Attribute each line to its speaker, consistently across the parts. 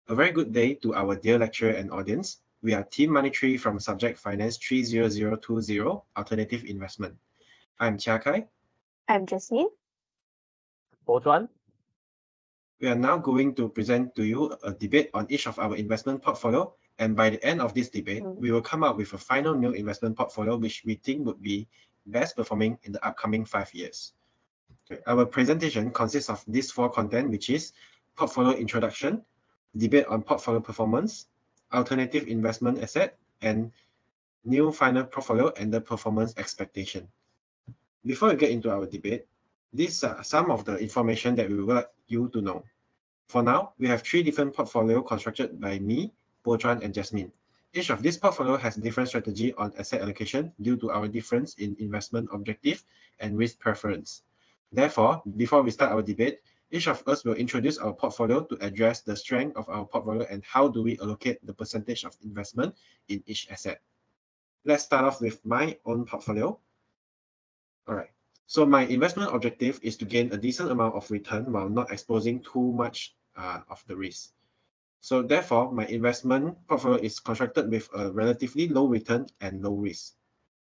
Speaker 1: A very good day to our dear lecturer and audience. We are Team Monetary from Subject Finance 30020, Alternative Investment. I'm Chia Kai.
Speaker 2: I'm Jasmine.
Speaker 3: Bochuan.
Speaker 1: We are now going to present to you a debate on each of our investment portfolio, and by the end of this debate, we will come up with a final new investment portfolio which we think would be best performing in the upcoming 5 years. Okay. Our presentation consists of these 4 content, which is portfolio introduction, debate on portfolio performance, alternative investment asset, and new final portfolio and the performance expectation. Before we get into our debate, these are some of the information that we would like you to know. For now, we have 3 different portfolios constructed by me, Bochuan, and Jasmine. Each of these portfolio has different strategy on asset allocation due to our difference in investment objective and risk preference. Therefore, before we start our debate, each of us will introduce our portfolio to address the strength of our portfolio and how do we allocate the percentage of investment in each asset. Let's start off with my own portfolio. All right. So my investment objective is to gain a decent amount of return while not exposing too much of the risk. So therefore, my investment portfolio is constructed with a relatively low return and low risk.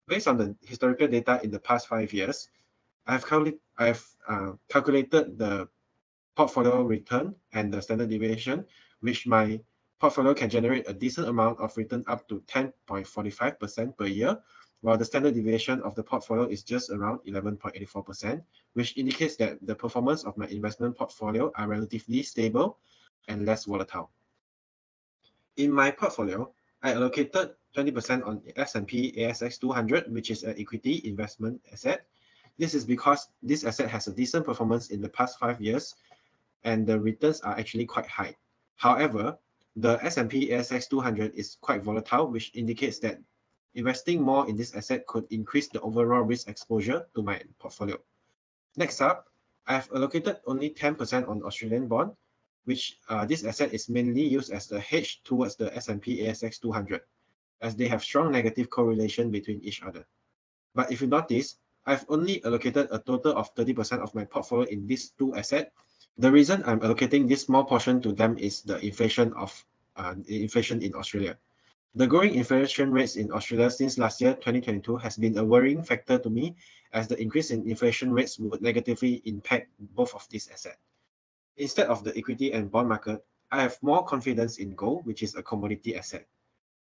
Speaker 1: Based on the historical data in the past 5 years, I've calculated the portfolio return and the standard deviation, which my portfolio can generate a decent amount of return up to 10.45% per year, while the standard deviation of the portfolio is just around 11.84%, which indicates that the performance of my investment portfolio are relatively stable and less volatile. In my portfolio, I allocated 20% on S&P ASX 200, which is an equity investment asset. This is because this asset has a decent performance in the past 5 years, and the returns are actually quite high. However, the S&P ASX 200 is quite volatile, which indicates that investing more in this asset could increase the overall risk exposure to my portfolio. Next up, I have allocated only 10% on Australian bond, which this asset is mainly used as the hedge towards the S&P ASX 200, as they have strong negative correlation between each other. But if you notice, I've only allocated a total of 30% of my portfolio in these 2 assets. The reason I'm allocating this small portion to them is the inflation in Australia. The growing inflation rates in Australia since last year, 2022, has been a worrying factor to me, as the increase in inflation rates would negatively impact both of these assets. Instead of the equity and bond market, I have more confidence in gold, which is a commodity asset.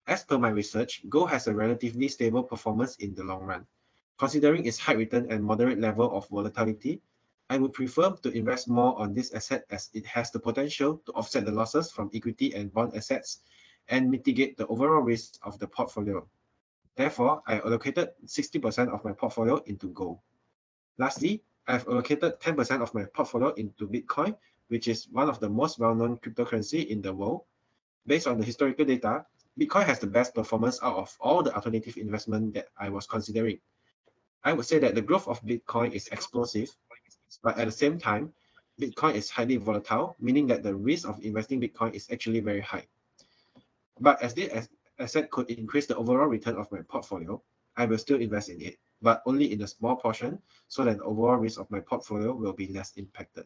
Speaker 1: As per my research, gold has a relatively stable performance in the long run. Considering its high return and moderate level of volatility, I would prefer to invest more on this asset as it has the potential to offset the losses from equity and bond assets and mitigate the overall risk of the portfolio. Therefore, I allocated 60% of my portfolio into gold. Lastly, I've allocated 10% of my portfolio into Bitcoin, which is one of the most well-known cryptocurrency in the world. Based on the historical data, Bitcoin has the best performance out of all the alternative investment that I was considering. I would say that the growth of Bitcoin is explosive, but at the same time, Bitcoin is highly volatile, meaning that the risk of investing Bitcoin is actually very high. But as this asset could increase the overall return of my portfolio, I will still invest in it, but only in a small portion, so that the overall risk of my portfolio will be less impacted.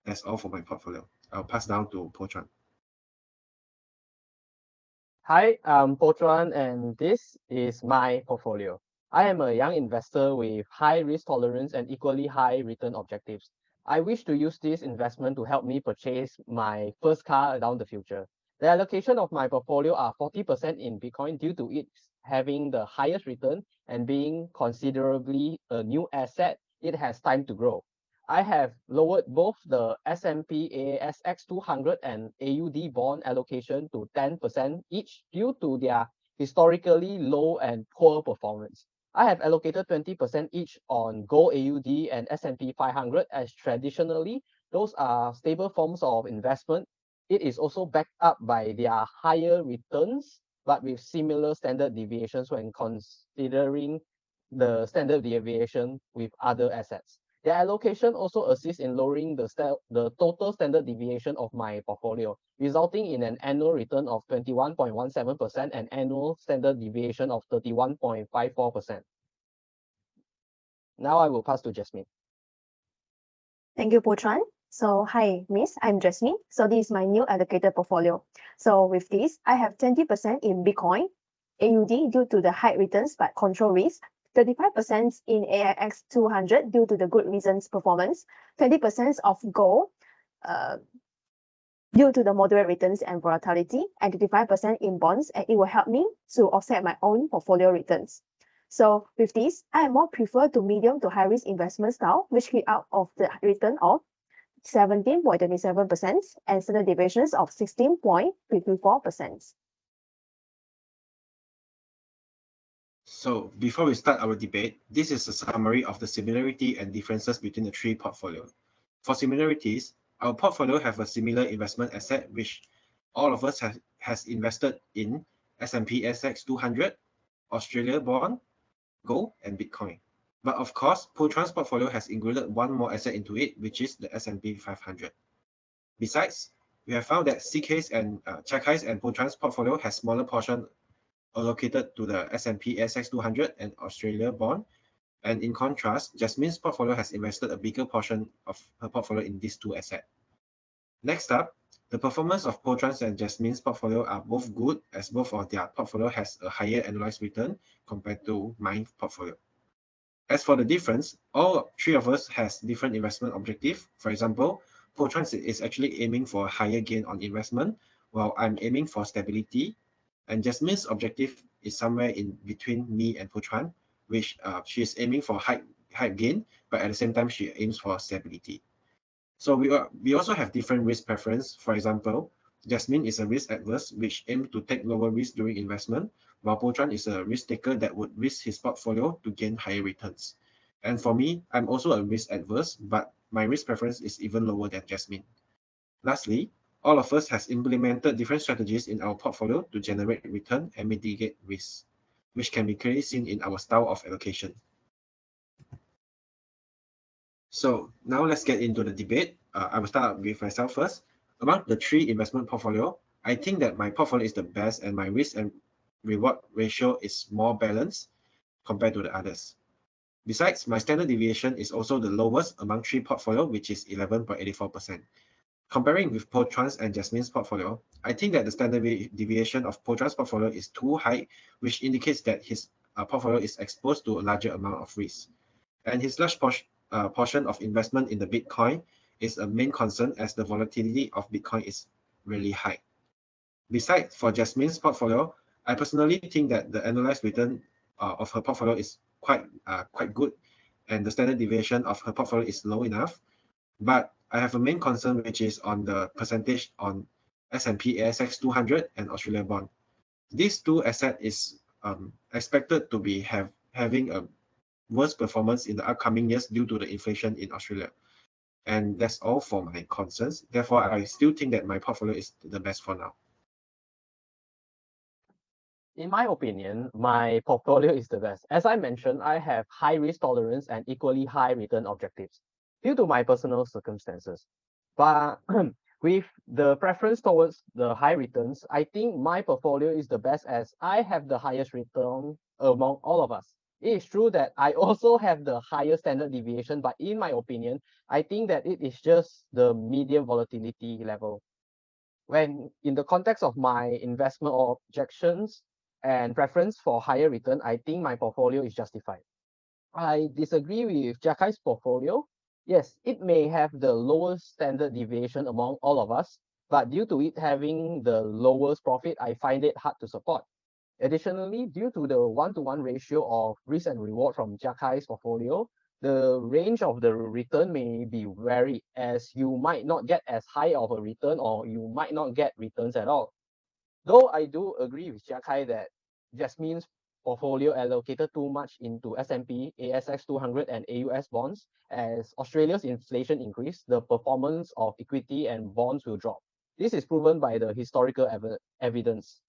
Speaker 1: That's all for my portfolio. I'll pass down to Bochuan.
Speaker 3: Hi, I'm Bochuan, and this is my portfolio. I am a young investor with high risk tolerance and equally high return objectives. I wish to use this investment to help me purchase my first car down the future. The allocation of my portfolio are 40% in Bitcoin due to it having the highest return and being considerably a new asset. It has time to grow. I have lowered both the S&P ASX 200 and AUD bond allocation to 10% each due to their historically low and poor performance. I have allocated 20% each on gold AUD and S&P 500, as traditionally those are stable forms of investment. It is also backed up by their higher returns, but with similar standard deviations when considering the standard deviation with other assets. The allocation also assists in lowering the total standard deviation of my portfolio, resulting in an annual return of 21.17% and annual standard deviation of 31.54%. Now I will pass to Jasmine.
Speaker 2: Thank you, Bochuan. So hi, Miss, I'm Jasmine. So this is my new allocated portfolio. So with this, I have 20% in Bitcoin, AUD due to the high returns but control risk, 35% in AIX 200 due to the good reasons performance, 20% of gold uh, due to the moderate returns and volatility, and 25% in bonds, and it will help me to offset my own portfolio returns. So with this, I more prefer to medium to high risk investment style, which give out of the return of 17.27% and standard deviations of 16.54%.
Speaker 1: So before we start our debate, this is a summary of the similarity and differences between the three portfolios. For similarities, our portfolio have a similar investment asset which all of us has invested in S&P ASX 200, Australia bond, gold, and Bitcoin. But of course, Pultron's portfolio has included one more asset into it, which is the S&P 500. Besides, we have found that CK's and Chakai's and Pultron's portfolio has smaller portion allocated to the S&P ASX 200 and Australia bond. And in contrast, Jasmine's portfolio has invested a bigger portion of her portfolio in these two assets. Next up, the performance of Poltron's and Jasmine's portfolio are both good, as both of their portfolio has a higher annualized return compared to my portfolio. As for the difference, all three of us has different investment objective. For example, Poltron's is actually aiming for a higher gain on investment, while I'm aiming for stability. And Jasmine's objective is somewhere in between me and Putran, which she is aiming for high gain, but at the same time she aims for stability. So we also have different risk preference. For example, Jasmine is a risk adverse, which aims to take lower risk during investment, while Putran is a risk taker that would risk his portfolio to gain higher returns. And for me, I'm also a risk adverse, but my risk preference is even lower than Jasmine. Lastly, all of us has implemented different strategies in our portfolio to generate return and mitigate risk, which can be clearly seen in our style of allocation. So now let's get into the debate. I will start with myself first. Among the three investment portfolio, I think that my portfolio is the best and my risk and reward ratio is more balanced compared to the others. Besides, my standard deviation is also the lowest among three portfolio, which is 11.84%. Comparing with Potran's and Jasmine's portfolio, I think that the standard deviation of Potran's portfolio is too high, which indicates that his portfolio is exposed to a larger amount of risk. And his large portion of investment in the Bitcoin is a main concern as the volatility of Bitcoin is really high. Besides, for Jasmine's portfolio, I personally think that the annualized return of her portfolio is quite good, and the standard deviation of her portfolio is low enough. But I have a main concern, which is on the percentage on S&P ASX 200 and Australia bond. These two assets is expected to be having a worse performance in the upcoming years due to the inflation in Australia. And that's all for my concerns. Therefore, I still think that my portfolio is the best for now.
Speaker 3: In my opinion, my portfolio is the best. As I mentioned, I have high risk tolerance and equally high return objectives due to my personal circumstances. But with the preference towards the high returns, I think my portfolio is the best as I have the highest return among all of us. It is true that I also have the highest standard deviation, but in my opinion, I think that it is just the medium volatility level. When in the context of my investment objections and preference for higher return, I think my portfolio is justified. I disagree with Jakai's portfolio. Yes, it may have the lowest standard deviation among all of us, but due to it having the lowest profit, I find it hard to support. Additionally, due to the one-to-one ratio of risk and reward from Jakai's portfolio, the range of the return may be varied as you might not get as high of a return or you might not get returns at all. Though I do agree with Jakai that Jasmine's portfolio allocated too much into S&P, ASX 200 and AUS bonds, as Australia's inflation increased, the performance of equity and bonds will drop. This is proven by the historical evidence.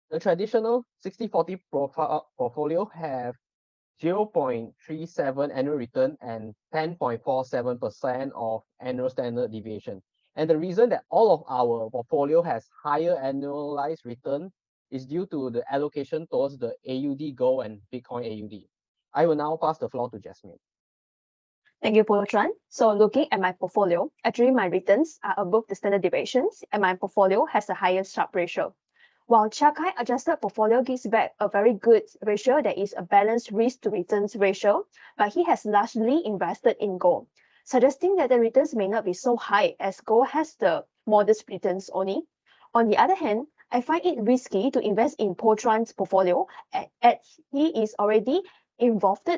Speaker 3: The traditional 60-40 portfolio have 0.37 annual return and 10.47% of annual standard deviation. And the reason that all of our portfolio has higher annualized return is due to the allocation towards the AUD Gold and Bitcoin AUD. I will now pass the floor to Jasmine.
Speaker 2: Thank you, Potran. So looking at my portfolio, actually my returns are above the standard deviations and my portfolio has a higher Sharpe ratio. While Chakai adjusted portfolio gives back a very good ratio that is a balanced risk to returns ratio, but he has largely invested in gold, suggesting that the returns may not be so high as gold has the modest returns only. On the other hand, I find it risky to invest in Potran's portfolio as he is already involved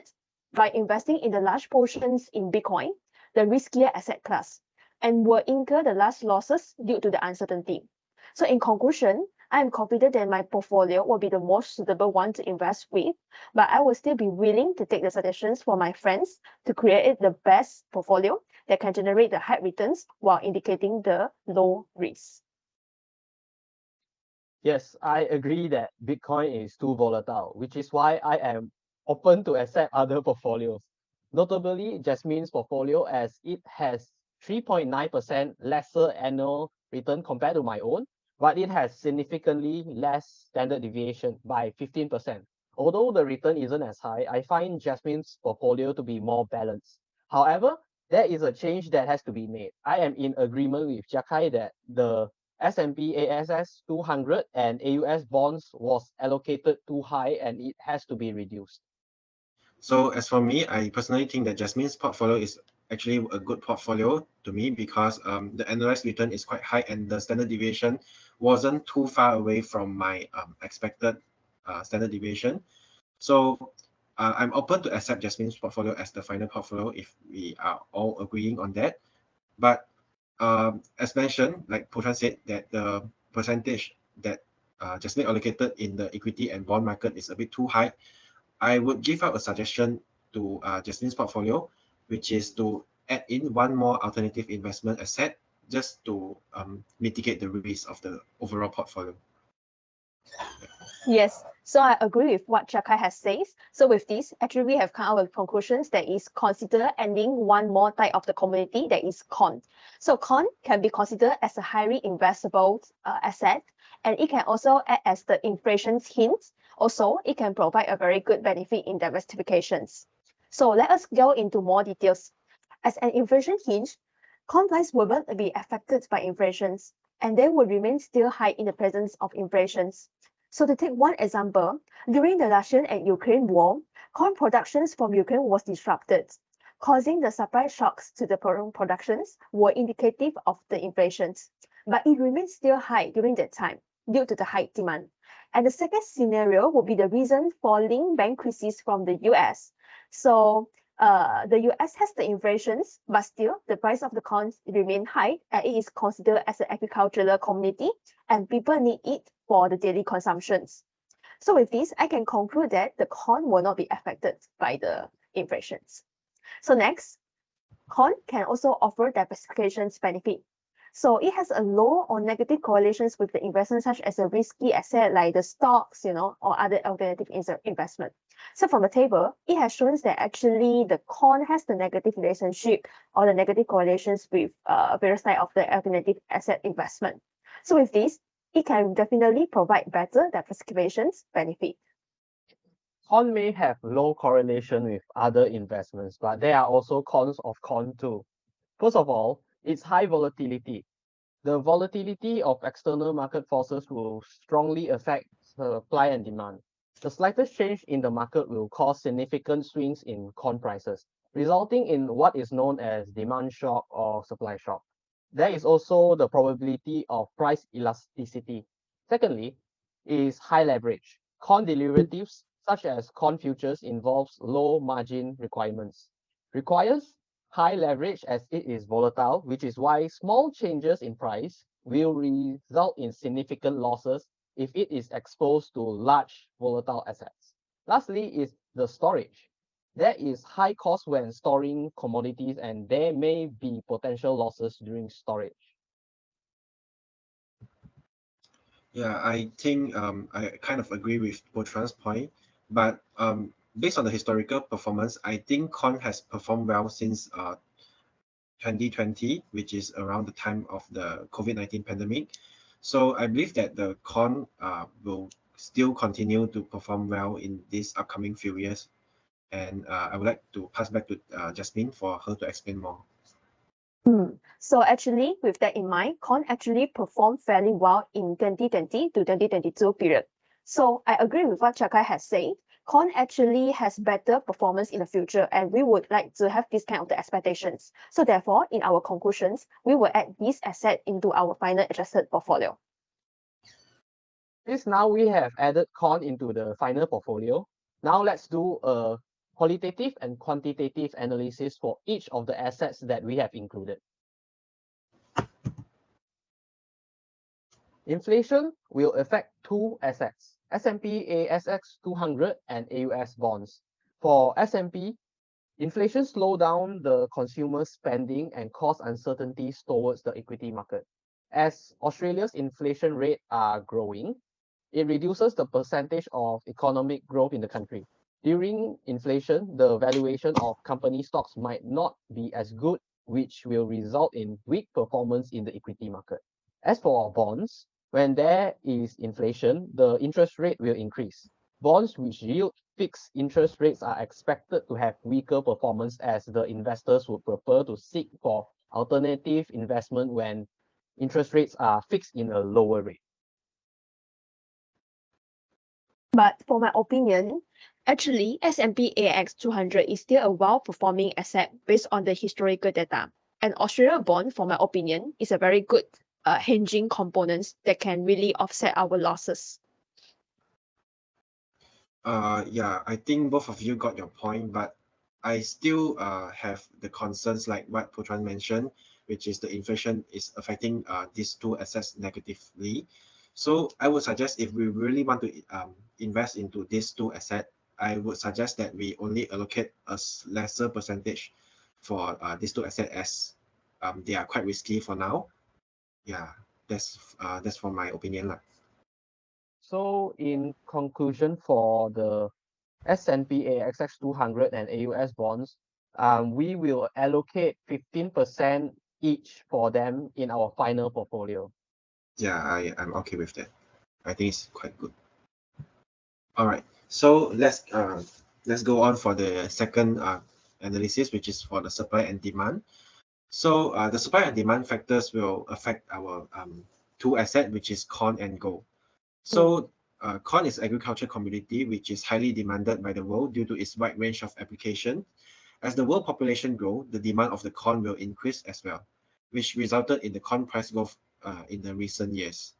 Speaker 2: by investing in the large portions in Bitcoin, the riskier asset class, and will incur the large losses due to the uncertainty. So in conclusion, I am confident that my portfolio will be the most suitable one to invest with, but I will still be willing to take the suggestions from my friends to create the best portfolio that can generate the high returns while indicating the low risk.
Speaker 3: Yes, I agree that Bitcoin is too volatile, which is why I am open to accept other portfolios. Notably, Jasmine's portfolio, as it has 3.9% lesser annual return compared to my own, but it has significantly less standard deviation by 15%. Although the return isn't as high, I find Jasmine's portfolio to be more balanced. However, there is a change that has to be made. I am in agreement with Jakai that the S&P ASS 200 and AUS bonds was allocated too high and it has to be reduced.
Speaker 1: So as for me, I personally think that Jasmine's portfolio is actually a good portfolio to me because the annualized return is quite high and the standard deviation wasn't too far away from my expected standard deviation. So I'm open to accept Jasmine's portfolio as the final portfolio if we are all agreeing on that. But as mentioned, like Potran said, that the percentage that Jasmine allocated in the equity and bond market is a bit too high. I would give out a suggestion to Jasmine's portfolio, which is to add in one more alternative investment asset just to mitigate the risk of the overall portfolio.
Speaker 2: Yes, so I agree with what Chakai has said. So with this, actually we have come up with conclusions that is consider adding one more type of the commodity that is corn. So corn can be considered as a highly investable asset, and it can also act as the inflation's hint. Also, it can provide a very good benefit in diversifications. So let us go into more details. As an inflation hinge, corn price will not be affected by inflations, and they will remain still high in the presence of inflations. So to take one example, during the Russian and Ukraine war, corn productions from Ukraine was disrupted, causing the supply shocks to the productions were indicative of the inflations. But it remains still high during that time due to the high demand. And the second scenario would be the reason falling bankruptcies from the US. So the US has the inflations, but still the price of the corn remain high, and it is considered as an agricultural commodity, and people need it for the daily consumptions. So with this, I can conclude that the corn will not be affected by the inflations. So next, corn can also offer diversification benefit. So it has a low or negative correlations with the investment, such as a risky asset like the stocks, or other alternative investment. So from the table, it has shown that actually the corn has the negative relationship or the negative correlations with various type of the alternative asset investment. So with this, it can definitely provide better diversifications benefit.
Speaker 3: Corn may have low correlation with other investments, but there are also cons of corn too. First of all, its high volatility. The volatility of external market forces will strongly affect supply and demand. The slightest change in the market will cause significant swings in corn prices, resulting in what is known as demand shock or supply shock. There is also the probability of price elasticity. Secondly, is high leverage. Corn derivatives, such as corn futures, involves low margin requirements. Requires high leverage as it is volatile, which is why small changes in price will result in significant losses if it is exposed to large volatile assets. Lastly is the storage. There is high cost when storing commodities and there may be potential losses during storage.
Speaker 1: Yeah, I think I kind of agree with Potran's point, but based on the historical performance, I think corn has performed well since 2020, which is around the time of the COVID-19 pandemic. So I believe that the corn will still continue to perform well in these upcoming few years. And I would like to pass back to Jasmine for her to explain more.
Speaker 2: So actually, with that in mind, corn actually performed fairly well in 2020 to 2022 period. So I agree with what Chakai has said. Corn actually has better performance in the future, and we would like to have this kind of the expectations. So therefore, in our conclusions, we will add this asset into our final adjusted portfolio.
Speaker 3: Since now we have added corn into the final portfolio, now let's do a qualitative and quantitative analysis for each of the assets that we have included. Inflation will affect two assets, S&P ASX 200 and AUS bonds. For S&P, inflation slowed down the consumer spending and caused uncertainties towards the equity market. As Australia's inflation rate are growing, it reduces the percentage of economic growth in the country. During inflation, the valuation of company stocks might not be as good, which will result in weak performance in the equity market. As for bonds, when there is inflation, the interest rate will increase. Bonds which yield fixed interest rates are expected to have weaker performance as the investors would prefer to seek for alternative investment when interest rates are fixed in a lower rate.
Speaker 2: But for my opinion, actually S&P AX 200 is still a well-performing asset based on the historical data. And Australia bond, for my opinion, is a very good hedging components that can really offset our losses.
Speaker 1: Yeah, I think both of you got your point, but I still have the concerns like what Putran mentioned, which is the inflation is affecting these two assets negatively. So I would suggest if we really want to invest into these two assets, I would suggest that we only allocate a lesser percentage for these two assets as they are quite risky for now. Yeah, that's for my opinion lah.
Speaker 3: So in conclusion, for the S&P ASX 200 and AUS bonds, we will allocate 15% each for them in our final portfolio.
Speaker 1: Yeah, I'm okay with that. I think it's quite good. All right, so let's go on for the second analysis, which is for the supply and demand. So the supply and demand factors will affect our two assets, which is corn and gold. So corn is agriculture commodity which is highly demanded by the world due to its wide range of application. As the world population grows, the demand of the corn will increase as well, which resulted in the corn price growth in the recent years.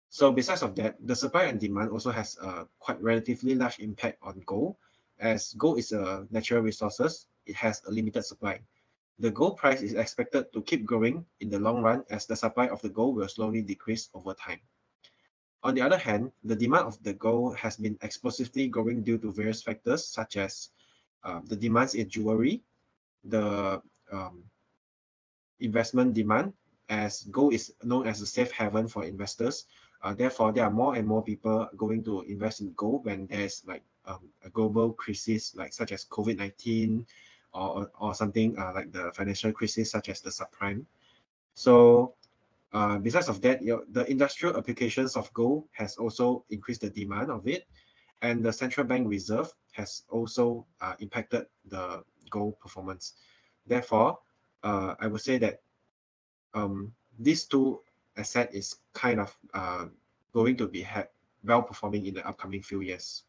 Speaker 1: So besides of that, the supply and demand also has a quite relatively large impact on gold. As gold is a natural resources, it has a limited supply. The gold price is expected to keep growing in the long run as the supply of the gold will slowly decrease over time. On the other hand, the demand of the gold has been explosively growing due to various factors such as the demands in jewelry, the investment demand, as gold is known as a safe haven for investors. Therefore, there are more and more people going to invest in gold when there's like a global crisis like such as COVID-19 or something like the financial crisis such as the subprime. So besides of that, the industrial applications of gold has also increased the demand of it, and the central bank reserve has also impacted the gold performance. Therefore, I would say that these two assets is kind of going to be well performing in the upcoming few years.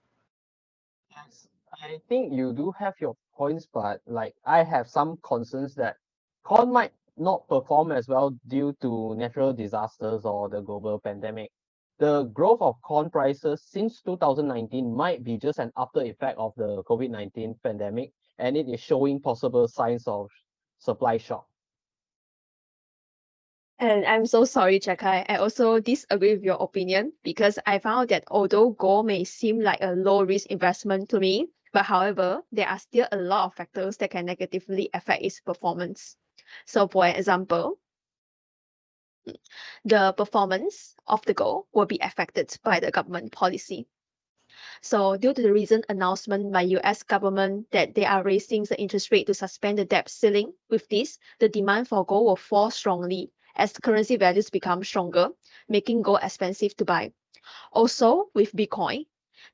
Speaker 3: Yes, I think you do have your points, but like I have some concerns that corn might not perform as well due to natural disasters or the global pandemic. The growth of corn prices since 2019 might be just an after effect of the COVID-19 pandemic, and it is showing possible signs of supply shock.
Speaker 2: And I'm so sorry, Chakai. I also disagree with your opinion because I found that although gold may seem like a low-risk investment to me, but however, there are still a lot of factors that can negatively affect its performance. So for example, the performance of the gold will be affected by the government policy. So due to the recent announcement by US government that they are raising the interest rate to suspend the debt ceiling, with this, the demand for gold will fall strongly as currency values become stronger, making gold expensive to buy. Also, with Bitcoin,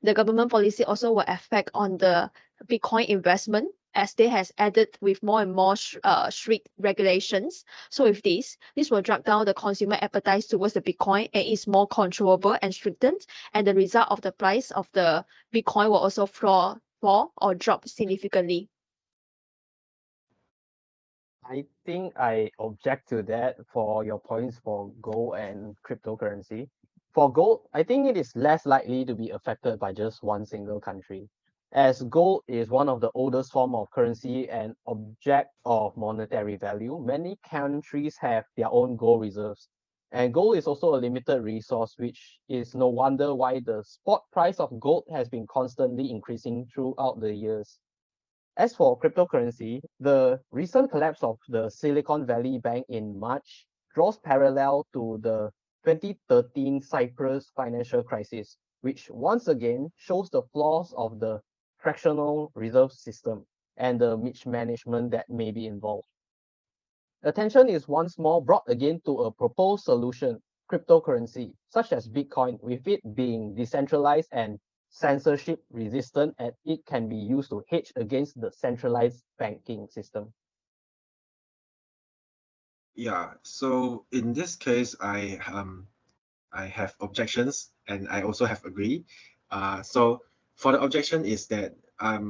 Speaker 2: The government policy also will affect on the Bitcoin investment as they has added with more and more strict regulations. So with this will drag down the consumer appetite towards the Bitcoin and is more controllable and strictened. And the result of the price of the Bitcoin will also fall or drop significantly.
Speaker 3: I think I object to that for your points for gold and cryptocurrency. For gold, I think it is less likely to be affected by just one single country, as gold is one of the oldest form of currency and object of monetary value. Many countries have their own gold reserves, and gold is also a limited resource, which is no wonder why the spot price of gold has been constantly increasing throughout the years. As for cryptocurrency, the recent collapse of the Silicon Valley Bank in March draws parallel to the 2013 Cyprus financial crisis, which once again shows the flaws of the fractional reserve system and the mismanagement that may be involved. Attention is once more brought again to a proposed solution, cryptocurrency, such as Bitcoin, with it being decentralized and censorship resistant, and it can be used to hedge against the centralized banking system.
Speaker 1: Yeah, so in this case, I have objections and I also have agree. So for the objection is that I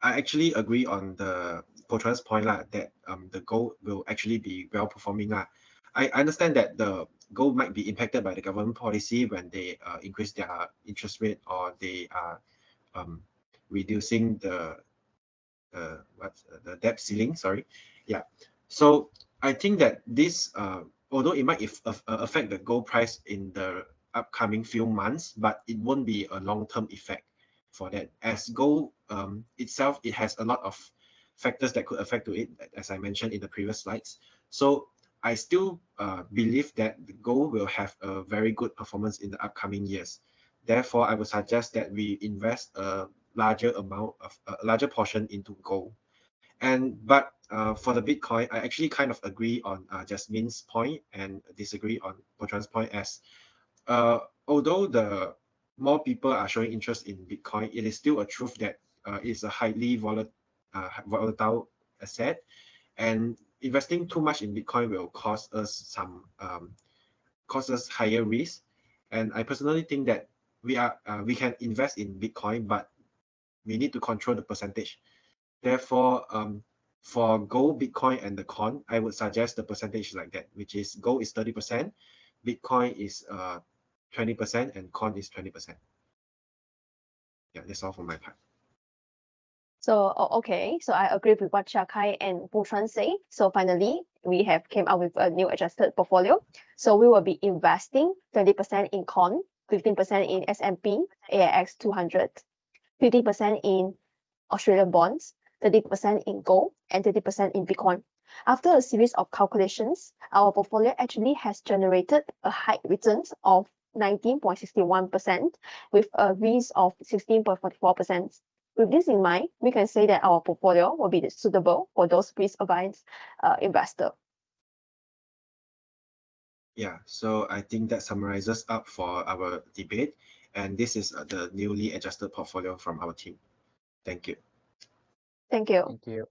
Speaker 1: actually agree on the Potran's point that the gold will actually be well performing I understand that the gold might be impacted by the government policy when they increase their interest rate or they are reducing the the debt ceiling. Sorry, yeah. So I think that this although it might affect the gold price in the upcoming few months, but it won't be a long-term effect for that. As gold itself, it has a lot of factors that could affect to it, as I mentioned in the previous slides. So I still believe that the gold will have a very good performance in the upcoming years. Therefore, I would suggest that we invest a larger amount of a larger portion into gold. But for the Bitcoin, I actually kind of agree on Jasmine's point and disagree on Potran's point, as although the more people are showing interest in Bitcoin, it is still a truth that it's a highly volatile asset, and investing too much in Bitcoin will cause us higher risk. And I personally think that we can invest in Bitcoin, but we need to control the percentage. Therefore, for gold, Bitcoin, and the coin, I would suggest the percentage like that, which is gold is 30%, Bitcoin is 20%, and coin is 20%. Yeah, that's all from my part.
Speaker 2: So okay, so I agree with what Shakai and Butran say. So finally, we have came out with a new adjusted portfolio. So we will be investing 20% in coin, 15% in S&P AIX 200, 50% in Australian bonds, 30% in gold, and 30% in Bitcoin. After a series of calculations, our portfolio actually has generated a high returns of 19.61% with a risk of 16.44%. With this in mind, we can say that our portfolio will be suitable for those risk-averse investor.
Speaker 1: Yeah, so I think that summarizes up for our debate, and this is the newly adjusted portfolio from our team. Thank you.
Speaker 2: Thank you.
Speaker 3: Thank you.